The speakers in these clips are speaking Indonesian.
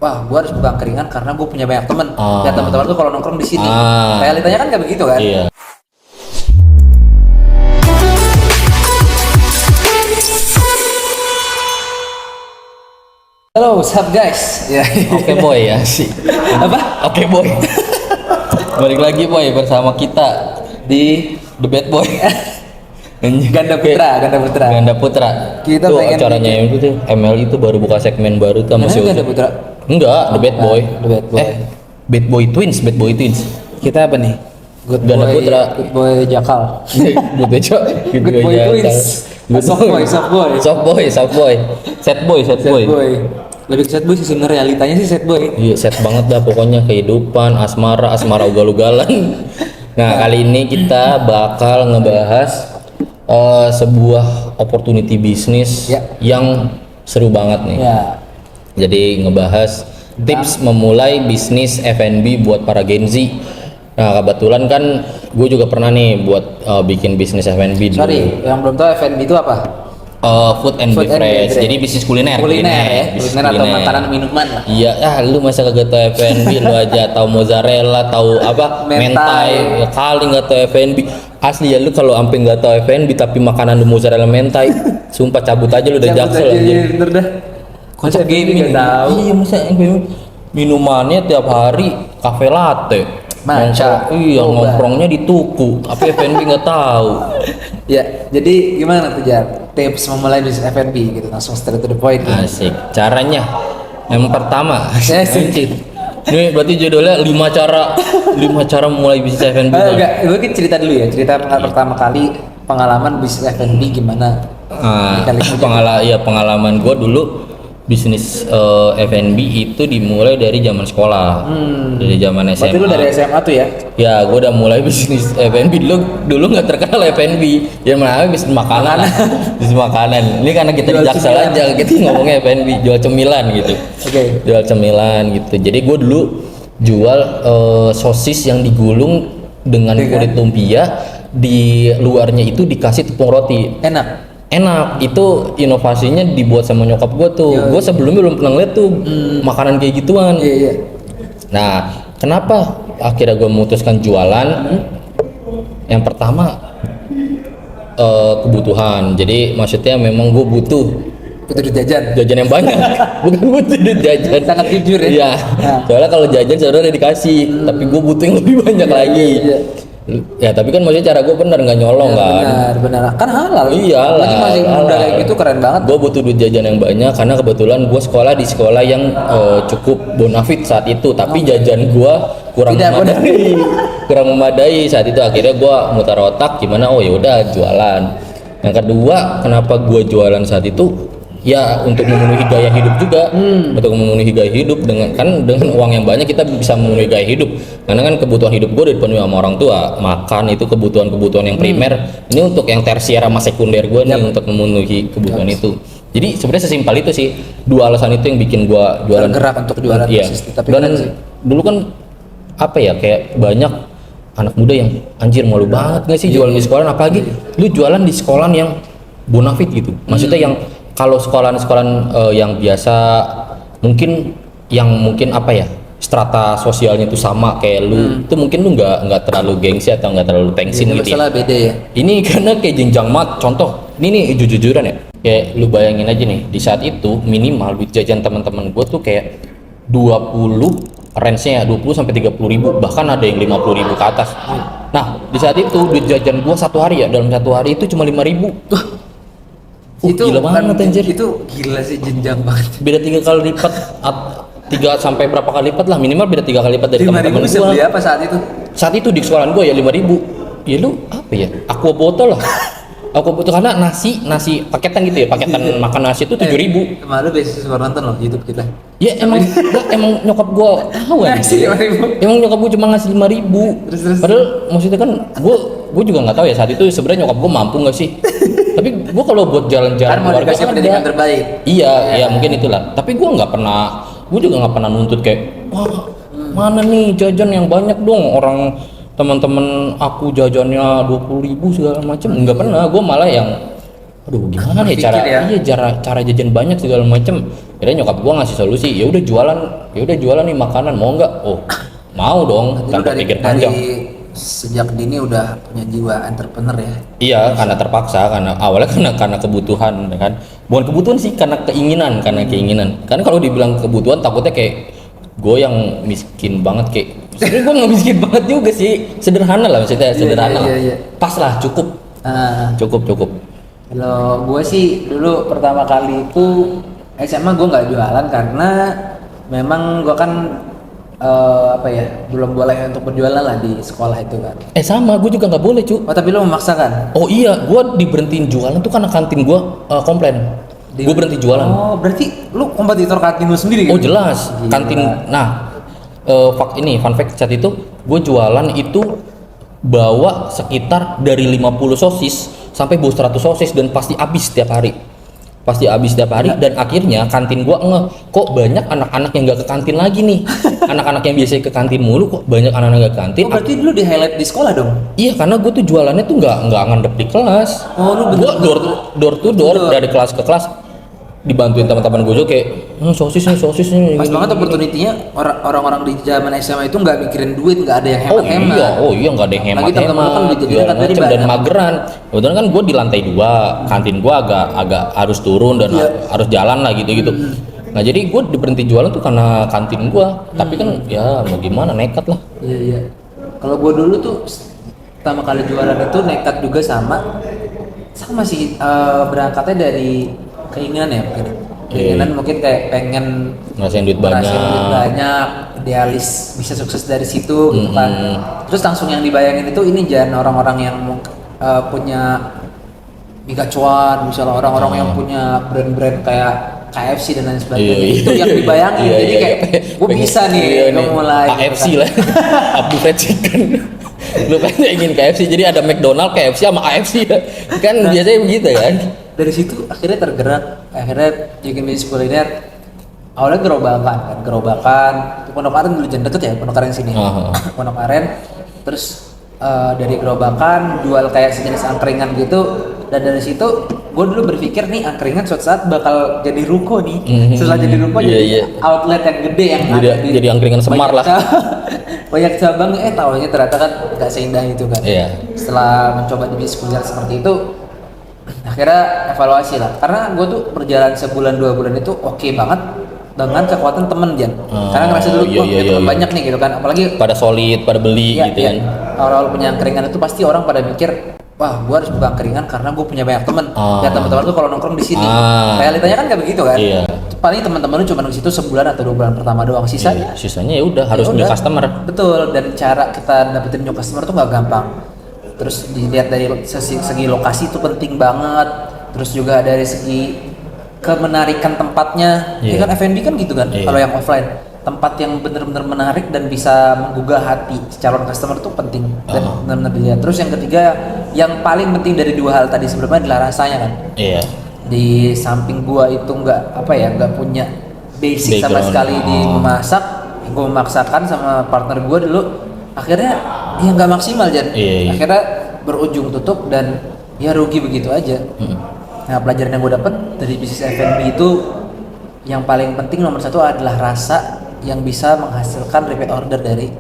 wah gue harus buka angkringan karena gue punya banyak temen. Ah. Dan teman-teman tuh kalau nongkrong di sini. Ah. Realitanya kan nggak begitu kan? Iya. Halo, what's up guys? Ya. Oke boy ya sih. Apa? Oke boy. Balik lagi boy bersama kita Di The Bad Boy. Ganda Putra. Ganda Putra. Kita tuh pengen acaranya itu tuh ML itu baru buka segmen baru tuh sama Namanya si Ganda Putra. Enggak, The Bad Boy. The Bad Boy. Bad Boy Twins. Kita apa nih? Good Ganda boy, Putra. Good boy Jakal. Good boy, Cok. Good boy Twins. Soft boy. Soft boy. Sad boy. Sad boy. Lebih ke sad boy sih sebenarnya, realitanya sih sad boy. Iya, sad banget dah pokoknya kehidupan, asmara ugal-ugalan. Nah, kali ini kita bakal ngebahas sebuah opportunity bisnis Ya. yang seru banget nih. Ya. Jadi ngebahas tips memulai bisnis F&B buat para Gen Z. Nah, kebetulan kan gue juga pernah nih buat bikin bisnis F&B dulu. Sorry, yang belum tahu F&B itu apa? Food and beverage. Jadi bisnis kuliner. Bisnis Kuliner atau makanan minuman lah. Iya, lu masa kagak tau F&B, lu aja tahu mozzarella, tahu apa? Mentai. Ya kali nggak tahu F&B. Asli ya lu kalau sampai nggak tahu F&B tapi makanan lu mozzarella mentai, sumpah cabut aja lu udah jaksel aja. Bener dah. Konsep gaming nggak tahu. Iya, masa minumannya tiap hari cafe latte. Matcha. Iya, Boba. nongkrongnya di tuku, tapi F&B nggak tahu. Ya, jadi gimana tuh Jar? Tips memulai bisnis F&B gitu, langsung straight to the point. Gitu. Asik. Caranya yang pertama. Saya sih. Ini berarti judulnya 5 cara memulai bisnis F&B. Enggak, gue cerita dulu ya. Cerita pertama kali pengalaman bisnis F&B gimana? Pengalaman gue dulu bisnis F&B itu dimulai dari zaman sekolah. Dari zaman SMA. Berarti lu dari SMA tuh ya? Ya, gue udah mulai bisnis F&B dulu nggak terkenal F&B. Ya mana bisnis makanan. Bisnis makanan. Ini karena kita di Jaksel aja, kita ngomongnya F&B, jual cemilan gitu. Oke. Jual cemilan gitu. Jadi gue dulu jual sosis yang digulung dengan kulit lumpia, di luarnya itu dikasih tepung roti. Enak, itu inovasinya dibuat sama nyokap gue tuh. Gue sebelumnya belum pernah ngeliat tuh makanan kayak gituan. Iya. Nah, kenapa akhirnya gue memutuskan jualan? Yang pertama kebutuhan. Jadi maksudnya memang gue butuh Butuh jajan. jajan yang banyak, bukan butuh duit jajan. Sangat jujur ya. Iya. Nah. Soalnya kalau jajan sebenarnya dikasih, tapi gue butuh yang lebih banyak lagi. Iya. Ya tapi kan maksudnya cara gue bener, nggak nyolong kan. Benar. Kan halal. Iya Lagi masih muda kayak gitu keren banget. Gue butuh duit jajan yang banyak karena kebetulan gue sekolah di sekolah yang cukup bonafit saat itu, tapi jajan gue kurang memadai. Kurang memadai saat itu. Akhirnya gue mutar otak gimana, oh ya udah jualan. Yang kedua, kenapa gue jualan saat itu? Ya untuk memenuhi gaya hidup juga. Untuk memenuhi gaya hidup dengan uang yang banyak kita bisa memenuhi gaya hidup. Karena kan kebutuhan hidup gue udah dipenuhi sama orang tua. Makan itu kebutuhan yang primer. Ini untuk yang tersier sama sekunder gue nih untuk memenuhi kebutuhan itu. Jadi sebenarnya sesimpel itu sih. Dua alasan itu yang bikin gue jualan. Tergerak untuk jualan bisnis. Tapi dan dulu kan apa ya, kayak banyak anak muda yang anjir malu banget nggak sih jualan di sekolah, apalagi lu jualan di sekolah yang bonafit gitu. Maksudnya yang kalau sekolahan yang biasa mungkin apa ya, strata sosialnya itu sama kayak lu, itu mungkin lu nggak terlalu gengsi atau nggak terlalu tengsin gitu. Masalah beda ya. Ini karena kayak jenjang mat. Contoh, ini nih jujur-jujuran ya. Kayak lu bayangin aja nih, di saat itu minimal duit jajan teman-teman gue tuh kayak 20, range-nya 20 sampai 30 ribu, bahkan ada yang 50 ribu ke atas. Nah, di saat itu duit jajan gue satu hari ya, dalam satu hari itu cuma 5 ribu. Itu gila banget anjir. Itu gila sih, jenjang banget. Beda 3 kali lipat, 3 sampai berapa kali lipat lah, minimal beda 3 kali lipat dari teman-teman bisa beli apa saat itu? Saat itu di sekolahan gue ya 5 ribu. Ya lu apa ya? Aqua botol lah. Aqua botol karena nasi paketan gitu ya, paketan makan nasi itu 7 ribu. Kemarin beasiswa nonton loh YouTube kita. Ya emang nyokap gue tahu ya. Emang nyokap gue cuma ngasih 5 ribu. Terus. Padahal maksudnya kan gue juga nggak tahu ya saat itu sebenarnya nyokap gue mampu nggak sih. Tapi gue kalau buat jalan-jalan Kan mau dikasih pendidikan terbaik. Iya, mungkin itulah. Tapi gue juga nggak pernah nuntut kayak, wah mana nih jajan yang banyak dong, orang teman-teman aku jajannya 20 ribu segala macam. Nggak pernah. Gue malah yang aduh gimana ya Berpikir cara ya. iya cara jajan banyak segala macem. Akhirnya nyokap gua ngasih solusi, ya udah jualan nih makanan, mau nggak? Oh mau dong, Berarti lu tanpa pikir panjang. sejak dini udah punya jiwa entrepreneur ya. Iya, karena terpaksa, karena awalnya karena kebutuhan, ya kan. Bukan kebutuhan sih, karena keinginan. Karena kalau dibilang kebutuhan, takutnya kayak gue yang miskin banget kayak. Sebenarnya gue nggak miskin banget juga sih, sederhana lah maksudnya, sederhana lah. Iya. Pas lah, cukup. Ah, Cukup. kalau gue sih dulu pertama kali itu SMA gue nggak jualan karena memang gue kan belum boleh untuk berjualan lah di sekolah itu kan. Sama, gue juga nggak boleh cu. Oh tapi lo memaksakan? Oh iya, gue diberhentiin jualan tuh karena kantin gue komplain. Gue berhenti jualan. Oh berarti lu kompetitor kantin lu sendiri Oh gitu? jelas, Gila. kantin. Nah, fun fact saat itu gue jualan itu bawa sekitar dari 50 sosis sampai bawa 100 sosis dan pasti habis setiap hari. Dan akhirnya kantin gua kok banyak anak-anak yang nggak ke kantin lagi nih. Anak-anak yang biasanya ke kantin mulu kok banyak anak-anak nggak ke kantin. Oh berarti dulu di highlight di sekolah dong? Iya, karena gue tuh jualannya tuh nggak ngadep di kelas. Oh, lu Gua door to door Door. dari kelas ke kelas dibantuin teman-teman gue juga kayak sosis nih. Pas gini, banget gini, gini." opportunity-nya orang-orang di zaman SMA itu nggak mikirin duit, nggak ada yang hemat-hemat. Oh iya nggak ada yang Lagi teman-teman kan hemat-hemat dijadikan segala tadi macem, dan banyak. mageran. Kebetulan kan gue di lantai 2, kantin gue agak harus turun dan Iya. harus jalan lah gitu. Nah jadi gue berhenti jualan tuh karena kantin gue, tapi kan ya mau gimana, nekat lah. Iya. Kalau gue dulu tuh pertama kali jualan itu nekat juga sama sih berangkatnya dari keinginan ya mungkin. Keinginan mungkin kayak pengen Ngerasain duit ngerasain duit banyak. banyak, idealis bisa sukses dari situ gitu kan. Terus langsung yang dibayangin itu ini jangan orang-orang yang punya mega cuan, misalnya orang-orang yang punya brand-brand kayak KFC dan lain sebagainya. Iya. Itu yang dibayangin. Iya, Jadi iya. kayak gue Pengen- bisa nih iya memulai gitu KFC kan. lah. Abdul Fried Chicken. Lu pengen KFC, jadi ada McDonald, KFC sama AFC ya. Kan biasanya begitu kan. Dari situ akhirnya tergerak, akhirnya bikin bisnis kuliner. Awalnya gerobakan di Pondok Aren dulu, jangan deket ya Pondok Aren sini. Pondok Aren, terus dari gerobakan jual kayak sejenis angkringan gitu, dan dari situ gue dulu berpikir nih angkringan suatu saat bakal jadi ruko nih. Setelah jadi ruko Iya, jadi iya. outlet yang gede yang Jadi angkringan Semar lah. Banyak cabang, tahunya ternyata kan nggak seindah itu kan. Iya. Setelah mencoba di bisnis kuliner seperti itu, akhirnya evaluasi lah. Karena gue tuh berjalan sebulan 2 bulan itu oke banget dengan kekuatan temen Jan. Karena ngerasa dulu iya, iya, temen iya. banyak nih gitu kan. Apalagi Pada solid, pada beli ya, gitu kan. awal-awal punya angkringan itu pasti orang pada mikir, wah gue harus buka angkringan karena gue punya banyak temen. Dan teman-teman tuh kalau nongkrong di sini. Realitanya kan kayak begitu kan. Iya. Paling teman-teman lu cuma di situ sebulan atau 2 bulan pertama doang, sisanya Sisanya ya udah harus ya new udah. customer. Betul, dan cara kita dapetin new customer tuh nggak gampang. Terus dilihat dari segi lokasi itu penting banget. Terus juga dari segi kemenarikan tempatnya. Iya. Ya kan F&B kan gitu kan. Iya. Kalau yang offline, tempat yang benar-benar menarik dan bisa menggugah hati calon customer tuh penting dan benar-benar dilihat. Terus yang ketiga, yang paling penting dari 2 hal tadi sebelumnya adalah rasanya kan. Iya. Di samping gua itu nggak punya basic sama Background. sekali di memasak, gua memaksakan sama partner gua dulu, akhirnya ya nggak maksimal Jan. Iya. Akhirnya berujung tutup dan ya rugi begitu aja. Nah pelajaran yang gua dapet dari bisnis F&B itu yang paling penting nomor 1 adalah rasa yang bisa menghasilkan repeat order dari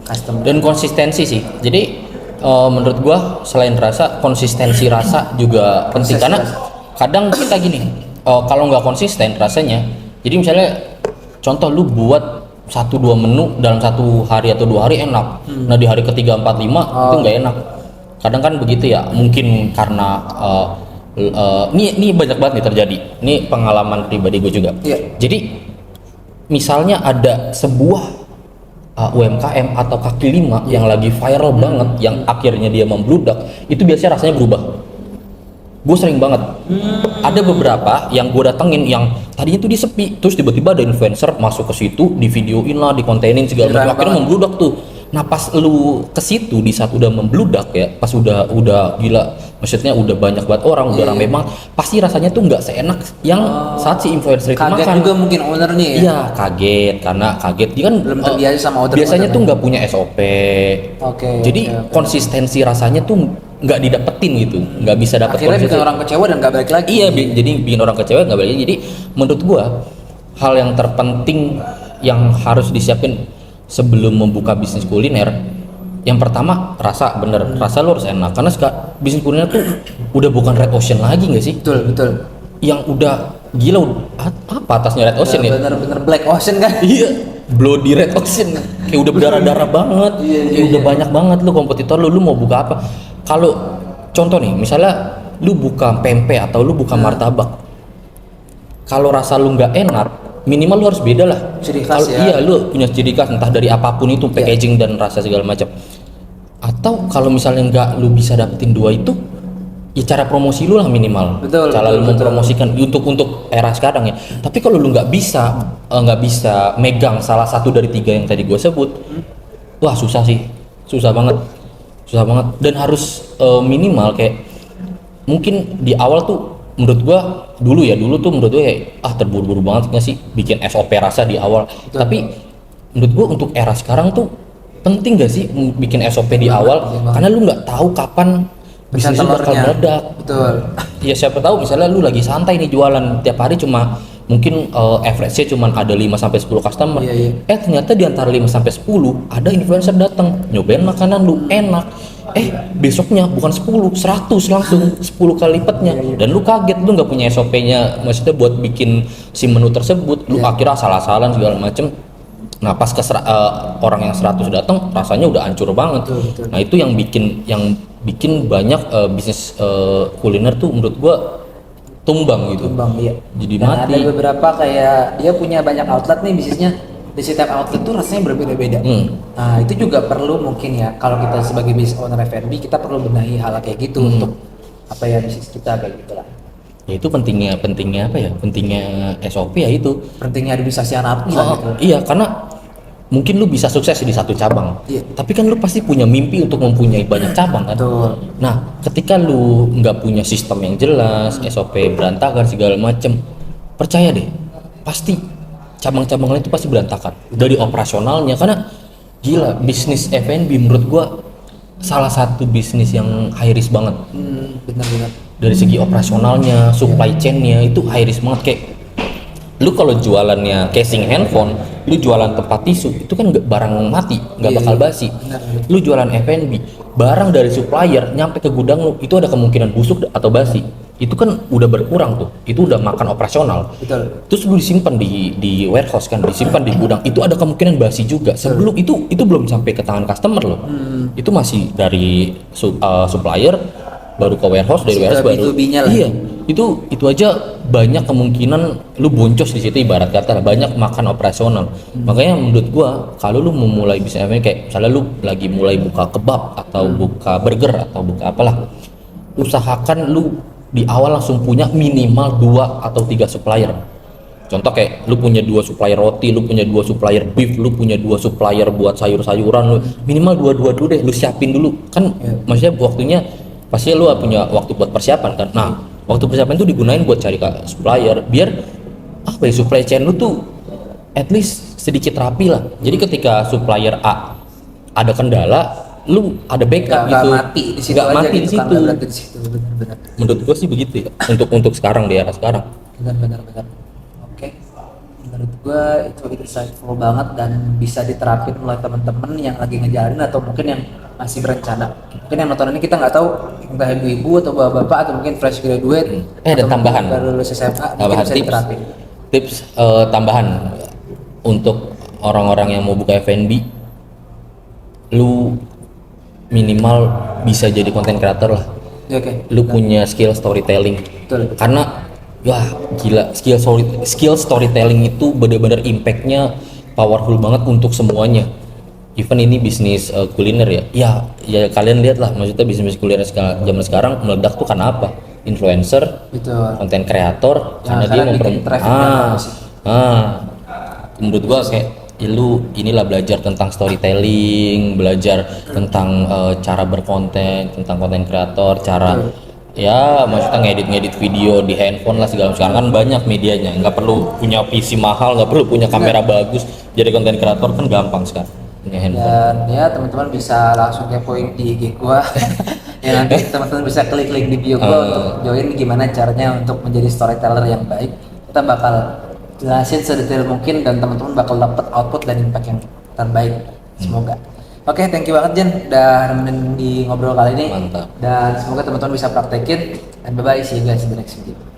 customer. Dan konsistensi sih. Jadi menurut gua selain rasa, konsistensi rasa juga penting. Karena kadang kita gini, kalau nggak konsisten rasanya, jadi misalnya contoh lu buat 1-2 menu dalam 1 hari atau 2 hari enak, nah di hari ketiga 4, 5 itu nggak enak. Kadang kan begitu ya, mungkin karena ini banyak banget nih terjadi. Ini pengalaman pribadi gue juga. Iya. Jadi misalnya ada sebuah UMKM atau kaki lima yang lagi viral banget, yang akhirnya dia membludak, itu biasanya rasanya berubah. Gue sering banget. Ada beberapa yang gue datengin yang tadinya tuh dia sepi, terus tiba-tiba ada influencer masuk ke situ, di videoin lah, dikontenin segala macam, akhirnya membludak tuh. Nah pas lu ke situ di saat udah membludak ya, pas udah gila, maksudnya udah banyak banget orang, udah rame banget, pasti rasanya tuh nggak seenak yang saat si influencer itu Kaget makan. juga mungkin ownernya ya. Iya kaget, karena kaget dia kan Belum terbiasa sama order. biasanya tuh nggak punya SOP. Oke. Jadi konsistensi rasanya tuh nggak didapetin gitu, nggak bisa dapet akhirnya bikin konsisten. orang kecewa dan nggak balik lagi. Iya, jadi bikin orang kecewa nggak balik lagi. Jadi menurut gua hal yang terpenting yang harus disiapin sebelum membuka bisnis kuliner, yang pertama rasa, bener rasa lo harus enak, karena bisnis kuliner tuh udah bukan red ocean lagi nggak sih, Betul. yang udah gila apa atasnya red ocean ya, Bener-bener black ocean kan. iya, bloody red ocean, kayak udah berdarah-darah banget, kayak udah banyak banget lu kompetitor lu mau buka apa. Kalau contoh nih, misalnya lu buka pempek atau lu buka martabak, kalau rasa lu nggak enak, minimal lu harus beda lah. Ciri khas ya. Iya, lu punya ciri khas entah dari apapun itu, packaging dan rasa segala macam. Atau kalau misalnya nggak lu bisa dapetin dua itu, ya cara promosi lu lah minimal. Cara lu mempromosikan untuk era sekarang ya. Tapi kalau lu nggak bisa megang salah satu dari tiga yang tadi gue sebut, wah susah sih, susah banget. Dan harus minimal kayak mungkin di awal tuh menurut gua dulu tuh menurut gua kayak terburu-buru banget nggak sih bikin SOP rasa di awal. Tapi menurut gua untuk era sekarang tuh penting gak sih bikin SOP di awal, karena lu nggak tahu kapan bisnis lu bakal meledak. Betul. Ya siapa tahu misalnya lu lagi santai nih jualan tiap hari cuma mungkin average-nya cuma ada 5 sampai 10 customer. Ternyata di antara 5 sampai 10 ada influencer datang nyobain makanan lu enak. Besoknya bukan 10, 100 langsung 10 kali lipatnya. Dan lu kaget, lu nggak punya SOP-nya, maksudnya buat bikin si menu tersebut, lu akhirnya salah-salah segala macem. Nah pas orang yang 100 datang rasanya udah hancur banget. Betul. Nah itu yang bikin banyak bisnis kuliner tuh menurut gua tumbang gitu. Iya. Jadi dan mati. ada beberapa kayak dia punya banyak outlet nih bisnisnya, di setiap outlet tuh rasanya berbeda-beda. Nah itu juga perlu mungkin ya, kalau kita sebagai business owner F&B kita perlu benahi hal kayak gitu untuk apa ya bisnis kita kayak gitulah. Ya itu pentingnya apa ya, pentingnya SOP ya itu, pentingnya administrasi anak gitu. Iya, karena mungkin lu bisa sukses di satu cabang, tapi kan lu pasti punya mimpi untuk mempunyai banyak cabang kan. Betul. Nah ketika lu nggak punya sistem yang jelas, SOP berantakan segala macem, percaya deh pasti cabang-cabang lain itu pasti berantakan dari operasionalnya. Karena gila, bisnis F&B menurut gua salah satu bisnis yang high risk banget. Benar-benar. Dari segi operasionalnya, supply chain-nya itu high risk banget. Kayak lu kalau jualannya casing handphone, lu jualan tempat tisu, itu kan barang mati, nggak bakal basi. Lu jualan F&B, barang dari supplier nyampe ke gudang lu, itu ada kemungkinan busuk atau basi. Itu kan udah berkurang tuh, itu udah makan operasional. Betul. Terus lu disimpan di warehouse kan, disimpan di gudang, itu ada kemungkinan basi juga. Sebelum itu belum sampai ke tangan customer loh. Itu masih dari supplier baru ke warehouse, dari warehouse baru. Iya, itu aja banyak kemungkinan lu boncos di situ, ibarat kata banyak makan operasional. Makanya menurut gua kalau lu memulai bisnis kayak misalnya lu lagi mulai buka kebab atau buka burger atau buka apalah, usahakan lu di awal langsung punya minimal 2 atau 3 supplier. Contoh kayak lu punya 2 supplier roti, lu punya 2 supplier beef, lu punya 2 supplier buat sayur-sayuran, lu minimal 2 dulu deh, lu siapin dulu kan. Maksudnya waktunya pasti lu punya waktu buat persiapan kan. Nah waktu persiapan itu digunain buat cari supplier biar supply chain lu tuh at least sedikit rapi lah. Jadi ketika supplier A ada kendala, lu ada backup gitu, nggak mati di situ. Benar-benar. Menurut gua sih begitu ya, untuk sekarang di era sekarang. Benar. Oke. Menurut gua itu insightful banget dan bisa diterapin oleh teman-teman yang lagi ngejalanin atau mungkin yang masih berencana. Mungkin yang nonton ini kita nggak tahu entah ibu-ibu atau bapak-bapak atau mungkin fresh graduate. Ada tambahan. Baru lulus SMA, tambahan tips tambahan untuk orang-orang yang mau buka F&B, lu minimal bisa jadi content creator lah. Lu punya skill storytelling. Betul. Karena wah gila, skill storytelling itu benar-benar impactnya powerful banget untuk semuanya. Even ini bisnis kuliner ya kalian lihat lah, maksudnya bisnis kuliner zaman sekarang meledak tuh karena apa? Influencer, content creator, karena dia menurut gua kayak lu inilah belajar tentang storytelling, belajar tentang cara berkonten, tentang konten kreator, cara maksudnya ngedit video di handphone lah segala macam. Sekarang kan banyak medianya, nggak perlu punya PC mahal, nggak perlu punya kamera bagus, jadi konten kreator kan gampang sekarang punya handphone. Dan ya teman-teman bisa langsung kepoin di IG gua Ya nanti teman-teman bisa klik-klik di bio gue untuk join gimana caranya untuk menjadi storyteller yang baik. Kita bakal jelasin sedetail mungkin dan teman-teman bakal dapat output dan impact yang terbaik. Semoga. Oke, thank you banget Jen udah nemenin di ngobrol kali ini. Mantap. Dan semoga teman-teman bisa praktekin. And bye bye, see you guys in the next video.